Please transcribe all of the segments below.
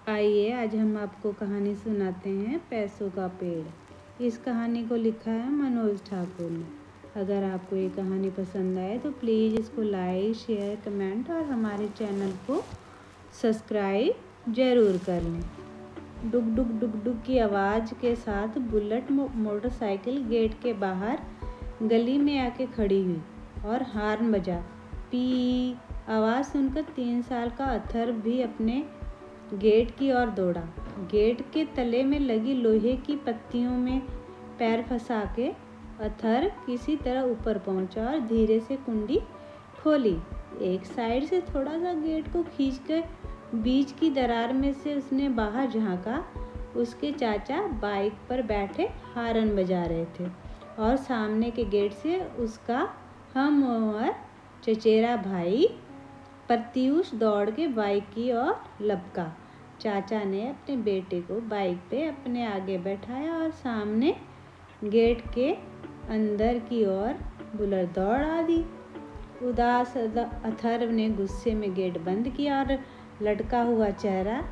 आइए आज हम आपको कहानी सुनाते हैं पैसों का पेड़। इस कहानी को लिखा है मनोज ठाकुर ने। अगर आपको ये कहानी पसंद आए तो प्लीज़ इसको लाइक, शेयर, कमेंट और हमारे चैनल को सब्सक्राइब ज़रूर कर लें। डुक डुक डुक डुक की आवाज़ के साथ बुलेट मोटरसाइकिल गेट के बाहर गली में आके खड़ी हुई और हॉर्न बजा। पी आवाज़ सुनकर 3 साल का अथर्व भी अपने गेट की ओर दौड़ा। गेट के तले में लगी लोहे की पत्तियों में पैर फंसा के अथर्व किसी तरह ऊपर पहुंचा और धीरे से कुंडी खोली। एक साइड से थोड़ा सा गेट को खींचकर बीच की दरार में से उसने बाहर झांका। उसके चाचा बाइक पर बैठे हॉर्न बजा रहे थे और सामने के गेट से उसका हमउम्र चचेरा भाई प्रत्यूष दौड़ के बाइक की ओर लपका। चाचा ने अपने बेटे को बाइक पे अपने आगे बैठाया और सामने गेट के अंदर की ओर बुलेट दौड़ा दी। उदास अथर्व ने गुस्से में गेट बंद किया और लटका हुआ चेहरा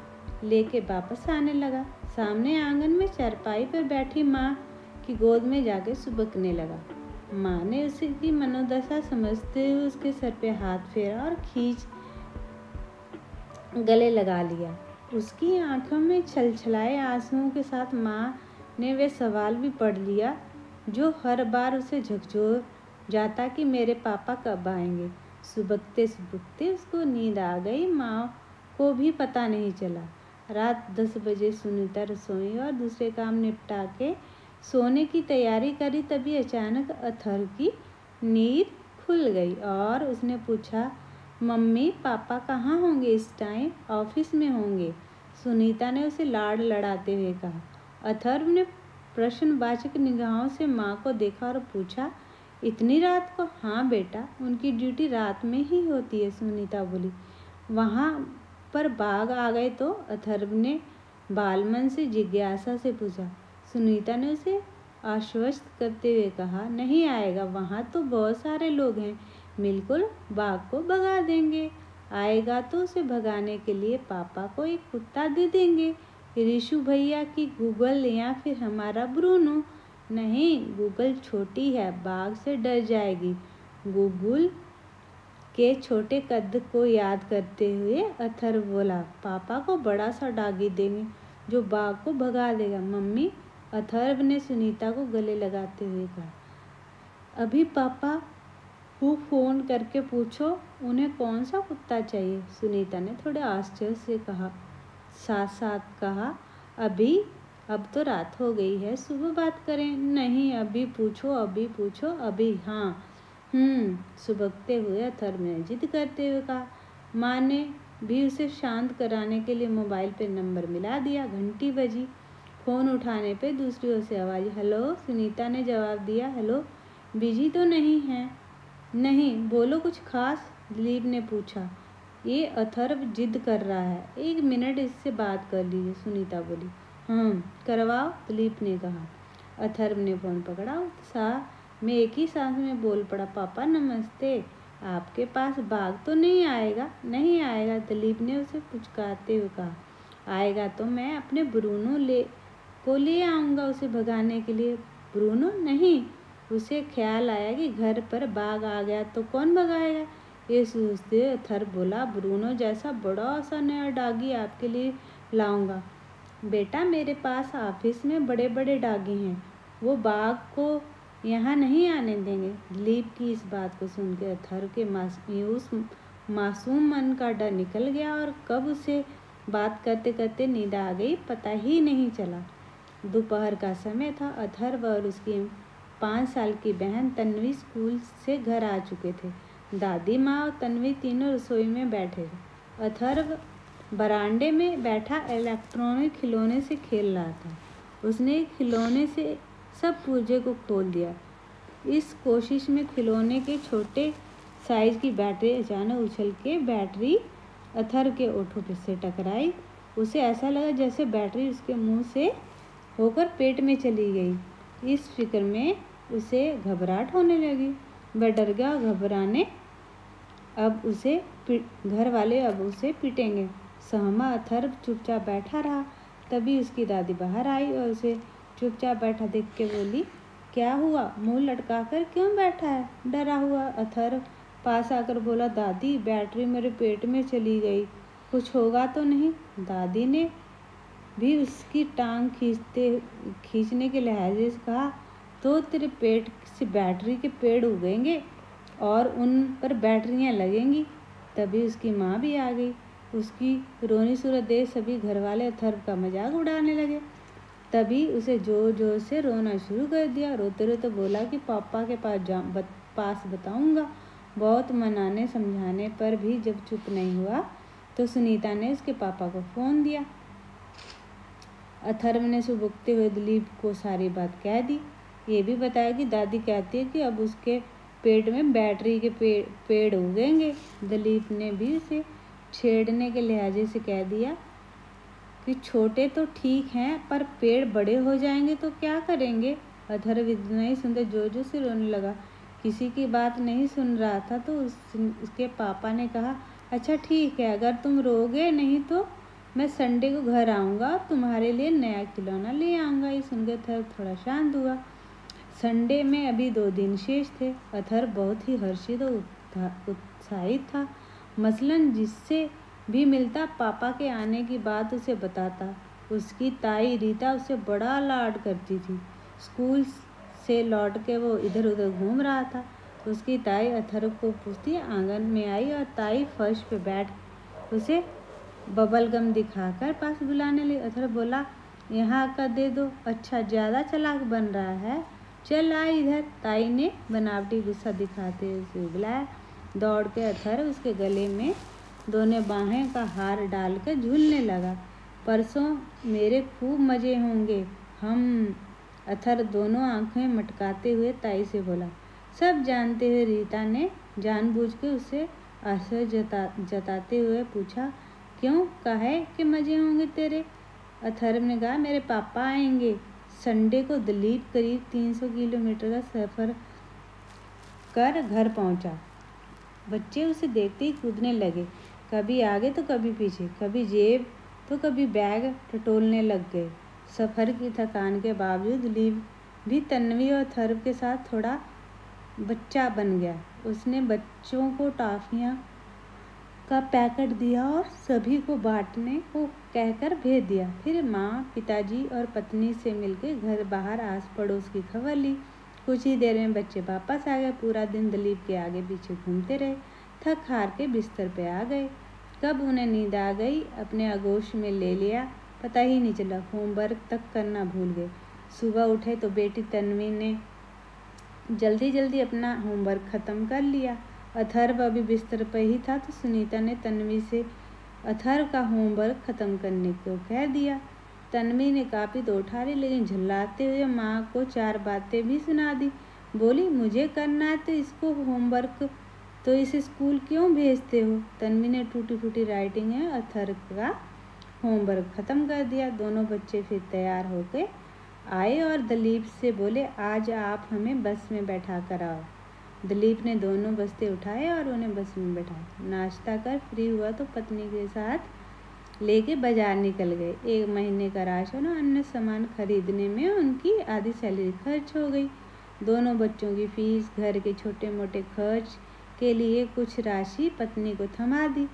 लेके वापस आने लगा। सामने आंगन में चारपाई पर बैठी माँ की गोद में जाके सुबकने लगा। माँ ने उसकी मनोदशा समझते हुए उसके सर पे हाथ फेरा और खींच गले लगा लिया। उसकी आंखों में छलछलाए आंसुओं के साथ माँ ने वे सवाल भी पढ़ लिया जो हर बार उसे झकझोर जाता कि मेरे पापा कब आएंगे। सुबकते सुबकते उसको नींद आ गई। माँ को भी पता नहीं चला। रात 10 बजे सुनीता रसोई और दूसरे काम निपटा के सोने की तैयारी करी, तभी अचानक अथर्व की नींद खुल गई और उसने पूछा, मम्मी पापा कहाँ होंगे इस टाइम? ऑफिस में होंगे, सुनीता ने उसे लाड़ लड़ाते हुए कहा। अथर्व ने प्रश्नवाचक निगाहों से माँ को देखा और पूछा, इतनी रात को? हाँ बेटा, उनकी ड्यूटी रात में ही होती है, सुनीता बोली। वहाँ पर बाघ आ गए तो? अथर्व ने बालमन से जिज्ञासा से पूछा। सुनीता ने उसे आश्वस्त करते हुए कहा, नहीं आएगा, वहाँ तो बहुत सारे लोग हैं, बिल्कुल बाघ को भगा देंगे। आएगा तो उसे भगाने के लिए पापा को एक कुत्ता दे देंगे, ऋषु भैया की गूगल या फिर हमारा ब्रूनो। नहीं, गूगल छोटी है, बाघ से डर जाएगी। गूगल के छोटे कद को याद करते हुए अथर्व बोला, पापा को बड़ा सा डॉगी देंगे जो बाघ को भगा देगा। मम्मी, अथर्व ने सुनीता को गले लगाते हुए कहा, अभी पापा को फ़ोन करके पूछो उन्हें कौन सा कुत्ता चाहिए, सुनीता ने थोड़े आश्चर्य से कहा। साथ साथ कहा, अब तो रात हो गई है, सुबह बात करें। नहीं, अभी पूछो अभी। हाँ सुबकते हुए अथर्व ने जिद करते हुए कहा। माँ ने भी उसे शांत कराने के लिए मोबाइल पे नंबर मिला दिया। घंटी बजी। फ़ोन उठाने पे दूसरी ओर से आवाज़, हेलो। सुनीता ने जवाब दिया, हेलो, बिजी तो नहीं है? नहीं, बोलो, कुछ खास? दिलीप ने पूछा। ये अथर्व जिद कर रहा है, 1 मिनट इससे बात कर लीजिए, सुनीता बोली। करवाओ, दिलीप ने कहा। अथर्व ने फ़ोन पकड़ा। उत्साह में एक ही सांस में बोल पड़ा, पापा नमस्ते, आपके पास बाघ तो नहीं आएगा? नहीं आएगा, दिलीप ने उसे पुचकारते हुए कहा। आएगा तो मैं अपने ब्रूनो को ले आऊँगा उसे भगाने के लिए। ब्रूनो? नहीं, उसे ख्याल आया कि घर पर बाघ आ गया तो कौन भगाएगा। ये सोचते अथर्व बोला, ब्रूनो जैसा बड़ा सा नया डॉगी आपके लिए लाऊंगा। बेटा, मेरे पास ऑफिस में बड़े बड़े डॉगी हैं, वो बाघ को यहाँ नहीं आने देंगे। दिलीप की इस बात को सुनकर अथर्व के मासूम मन का डर निकल गया और कब उसे बात करते करते नींद आ गई पता ही नहीं चला। दोपहर का समय था। अथर्व और उसकी 5 साल की बहन तन्वी स्कूल से घर आ चुके थे। दादी माँ और तन्वी तीनों रसोई में बैठे थे। अथर्व बरामदे में बैठा इलेक्ट्रॉनिक खिलौने से खेल रहा था। उसने खिलौने से सब पुर्जे को खोल दिया। इस कोशिश में खिलौने के छोटे साइज की बैटरी अचानक उछल के बैटरी अथर्व के ओठों पे से टकराई। उसे ऐसा लगा जैसे बैटरी उसके मुंह से होकर पेट में चली गई। इस फिक्र में उसे घबराहट होने लगी। वह डर गया। घबराने अब उसे घर वाले अब उसे पीटेंगे। सहमा अथर्व चुपचाप बैठा रहा। तभी उसकी दादी बाहर आई और उसे चुपचाप बैठा देख के बोली, क्या हुआ, मुंह लटकाकर क्यों बैठा है? डरा हुआ अथर्व पास आकर बोला, दादी बैटरी मेरे पेट में चली गई, कुछ होगा तो नहीं? दादी ने भी उसकी टांग खींचने के लहजे से कहा, तो तेरे पेट से बैटरी के पेड़ उगेंगे और उन पर बैटरियां लगेंगी। तभी उसकी माँ भी आ गई। उसकी रोनी सूरत देख सभी घरवाले अथर्व का मजाक उड़ाने लगे। तभी उसे जोर जोर से रोना शुरू कर दिया। रोते रोते बोला कि पापा के पास बताऊंगा। बहुत मनाने समझाने पर भी जब चुप नहीं हुआ तो सुनीता ने उसके पापा को फ़ोन दिया। अथर्व ने सुबकते हुए दिलीप को सारी बात कह दी। ये भी बताया कि दादी कहती है कि अब उसके पेट में बैटरी के पेड़ उगेंगे। दिलीप ने भी उसे छेड़ने के लिहाजे से कह दिया कि छोटे तो ठीक हैं, पर पेड़ बड़े हो जाएंगे तो क्या करेंगे? अथर्व इतना ही सुनते जोर जोर से रोने लगा। किसी की बात नहीं सुन रहा था तो उसके पापा ने कहा, अच्छा ठीक है, अगर तुम रोगे नहीं तो मैं संडे को घर आऊँगा और तुम्हारे लिए नया खिलौना ले आऊँगा। ये सुनकर अथर्व थोड़ा शांत हुआ। संडे में अभी 2 दिन शेष थे। अथर्व बहुत ही हर्षित और उत्साहित था। मसलन जिससे भी मिलता पापा के आने की बात उसे बताता। उसकी ताई रीता उसे बड़ा लाड करती थी। स्कूल से लौट के वो इधर उधर घूम रहा था। उसकी ताई अथर्व को पूछती आंगन में आई और ताई फर्श पे बैठ उसे बबल गम दिखाकर पास बुलाने लगी। अथर्व बोला, यहाँ का दे दो। अच्छा ज़्यादा चालाक बन रहा है, चल आ इधर। ताई ने बनावटी गुस्सा दिखाते हुए उसे बुलाया। दौड़ के अथर्व उसके गले में दोनों बाहें का हार डालकर झूलने लगा। परसों मेरे खूब मज़े होंगे। हम अथर्व दोनों आंखें मटकाते हुए ताई से बोला। सब जानते हुए रीता ने जानबूझकर उसे आश्चर्य जताते हुए पूछा, क्यों, काहे कि मज़े होंगे तेरे? अथर्व ने कहा, मेरे पापा आएंगे। संडे को दिलीप करीब 300 किलोमीटर का सफ़र कर घर पहुंचा। बच्चे उसे देखते ही कूदने लगे, कभी आगे तो कभी पीछे, कभी जेब तो कभी बैग टटोलने लग गए। सफ़र की थकान के बावजूद दिलीप भी तन्वी और अथर्व के साथ थोड़ा बच्चा बन गया। उसने बच्चों को टॉफ़ियाँ का पैकेट दिया और सभी को बांटने को कहकर भेज दिया। फिर माँ, पिताजी और पत्नी से मिलकर घर बाहर आस पड़ोस की खबर ली। कुछ ही देर में बच्चे वापस आ गए। पूरा दिन दिलीप के आगे पीछे घूमते रहे। थक हार के बिस्तर पे आ गए। कब उन्हें नींद आ गई, अपने आगोश में ले लिया, पता ही नहीं चला। होमवर्क तक करना भूल गए। सुबह उठे तो बेटी तन्वी ने जल्दी जल्दी अपना होमवर्क ख़त्म कर लिया। अथर्व अभी बिस्तर पर ही था तो सुनीता ने तन्वी से अथर्व का होमवर्क ख़त्म करने को कह दिया। तन्वी ने काफ़ी तो उठा ली, लेकिन झल्लाते हुए माँ को 4 बातें भी सुना दी। बोली, मुझे करना है तो इसको होमवर्क, तो इसे स्कूल क्यों भेजते हो? तन्वी ने टूटी फूटी राइटिंग है अथर्व का होमवर्क ख़त्म कर दिया। दोनों बच्चे फिर तैयार होकर आए और दिलीप से बोले, आज आप हमें बस में बैठा कर आओ। दिलीप ने दोनों बस्ते उठाए और उन्हें बस में बैठाया। नाश्ता कर फ्री हुआ तो पत्नी के साथ लेके बाजार निकल गए। 1 महीने का राशन और अन्य सामान खरीदने में उनकी आधी सैलरी खर्च हो गई। दोनों बच्चों की फीस, घर के छोटे मोटे खर्च के लिए कुछ राशि पत्नी को थमा दी।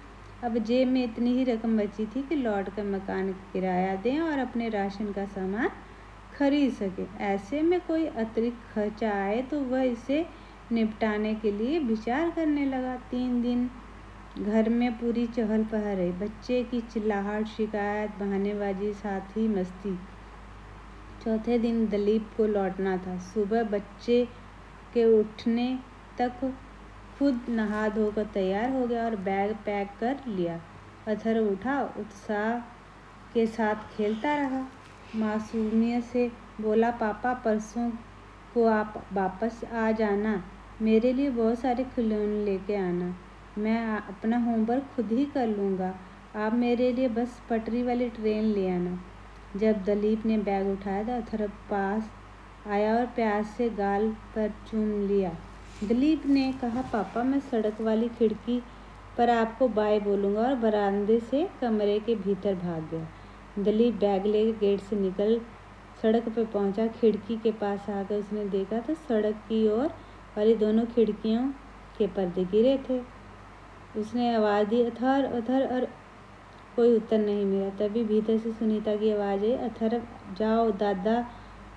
अब जेब में इतनी ही रकम बची थी कि लौट कर मकान का किराया दें और अपने राशन का सामान खरीद सके। ऐसे में कोई अतिरिक्त खर्चा आए तो वह इसे निपटाने के लिए विचार करने लगा। 3 दिन घर में पूरी चहल पहल रही। बच्चे की चिल्लाहट, शिकायत, बहानेबाजी, साथ ही मस्ती। चौथे दिन दिलीप को लौटना था। सुबह बच्चे के उठने तक खुद नहा धोकर तैयार हो गया और बैग पैक कर लिया। अथर्व उठा, उत्साह के साथ खेलता रहा। मासूमियत से बोला, पापा परसों को आप वापस आ जाना, मेरे लिए बहुत सारे खिलौने लेके आना। मैं अपना होमवर्क खुद ही कर लूँगा, आप मेरे लिए बस पटरी वाली ट्रेन ले आना। जब दिलीप ने बैग उठाया तो अथर्व पास आया और प्यार से गाल पर चूम लिया। दिलीप ने कहा, पापा मैं सड़क वाली खिड़की पर आपको बाय बोलूँगा, और बरामदे से कमरे के भीतर भाग गया। दिलीप बैग लेकर गेट से निकल सड़क पर पहुंचा। खिड़की के पास आकर उसने देखा तो सड़क की ओर वाली दोनों खिड़कियों के पर्दे गिरे थे। उसने आवाज़ दी, अथर अथर, और कोई उत्तर नहीं मिला। तभी भीतर से सुनीता की आवाज़ आई, अथर जाओ दादा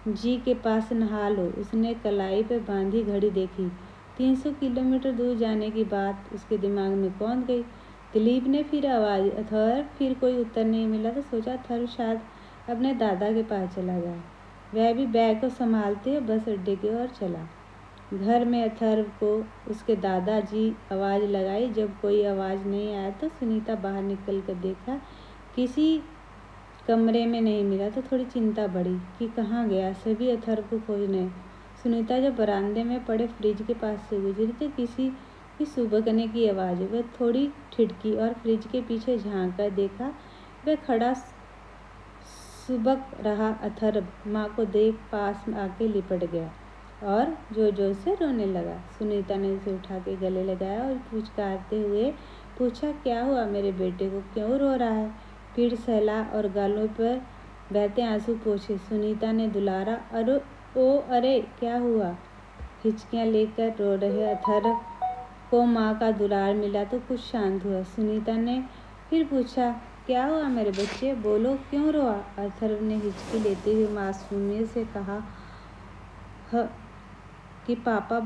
जी के पास नहा लो। उसने कलाई पर बांधी घड़ी देखी। 300 किलोमीटर दूर जाने की बात उसके दिमाग में कौंध गई। दिलीप ने फिर आवाज़, अथर। फिर कोई उत्तर नहीं मिला तो सोचा अथर शायद अपने दादा के पास चला जाए। वह भी बैग को संभालते हुए बस अड्डे की ओर चला। घर में अथर्व को उसके दादाजी आवाज़ लगाई। जब कोई आवाज़ नहीं आया तो सुनीता बाहर निकल कर देखा, किसी कमरे में नहीं मिला तो थोड़ी चिंता बढ़ी कि कहाँ गया। सभी अथर्व को खोजने। सुनीता जब बरामदे में पड़े फ्रिज के पास से गुजरी तो किसी की सुबकने की आवाज़। वह थोड़ी ठिठकी और फ्रिज के पीछे झांक कर देखा। वह खड़ा सुबक रहा अथर्व माँ को देख पास आके लिपट गया और जोर जोर से रोने लगा। सुनीता ने उसे उठा के गले लगाया और पुचकारते हुए पूछा, क्या हुआ मेरे बेटे को, क्यों रो रहा है? पीठ सहला और गालों पर बहते आंसू पोंछे। सुनीता ने दुलारा, अरे क्या हुआ? हिचकियाँ लेकर रो रहे अथर्व को माँ का दुलार मिला तो कुछ शांत हुआ। सुनीता ने फिर पूछा, क्या हुआ मेरे बच्चे, बोलो क्यों रोआ? अथर्व ने हिचकी लेते हुए मासूमियत से कहा कि पापा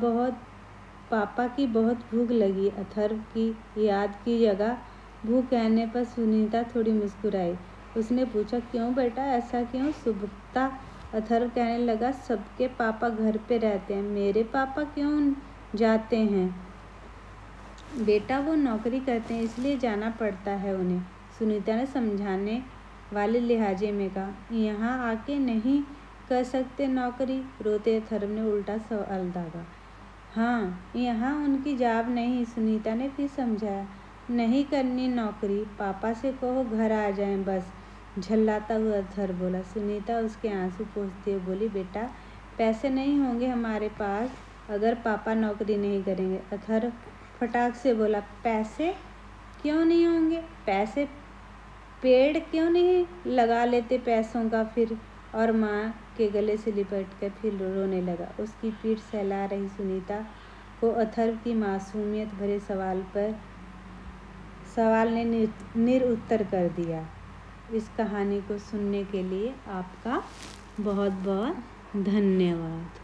की बहुत भूख लगी। अथर्व की याद की जगह भूख कहने पर सुनीता थोड़ी मुस्कुराई। उसने पूछा, क्यों बेटा, ऐसा क्यों? सुबकता अथर्व कहने लगा, सबके पापा घर पे रहते हैं, मेरे पापा क्यों जाते हैं? बेटा वो नौकरी करते हैं इसलिए जाना पड़ता है उन्हें। सुनीता ने समझाने वाले लिहाजे में कहा, यहाँ आके नहीं कर सकते नौकरी? रोते अथर्व ने उल्टा सवाल दागा। हाँ, यहाँ उनकी जॉब नहीं। सुनीता ने फिर समझाया, नहीं करनी नौकरी, पापा से कहो घर आ जाएं बस। झल्लाता हुआ अथर्व बोला। सुनीता उसके आंसू पोंछते हुए बोली, बेटा पैसे नहीं होंगे हमारे पास अगर पापा नौकरी नहीं करेंगे। अथर्व फटाक से बोला, पैसे क्यों नहीं होंगे? पैसे पेड़ क्यों नहीं लगा लेते पैसों का फिर? और माँ के गले से लिपट कर फिर रोने लगा। उसकी पीठ सहला रही सुनीता को अथर्व की मासूमियत भरे सवाल ने निरुत्तर कर दिया। इस कहानी को सुनने के लिए आपका बहुत बहुत धन्यवाद।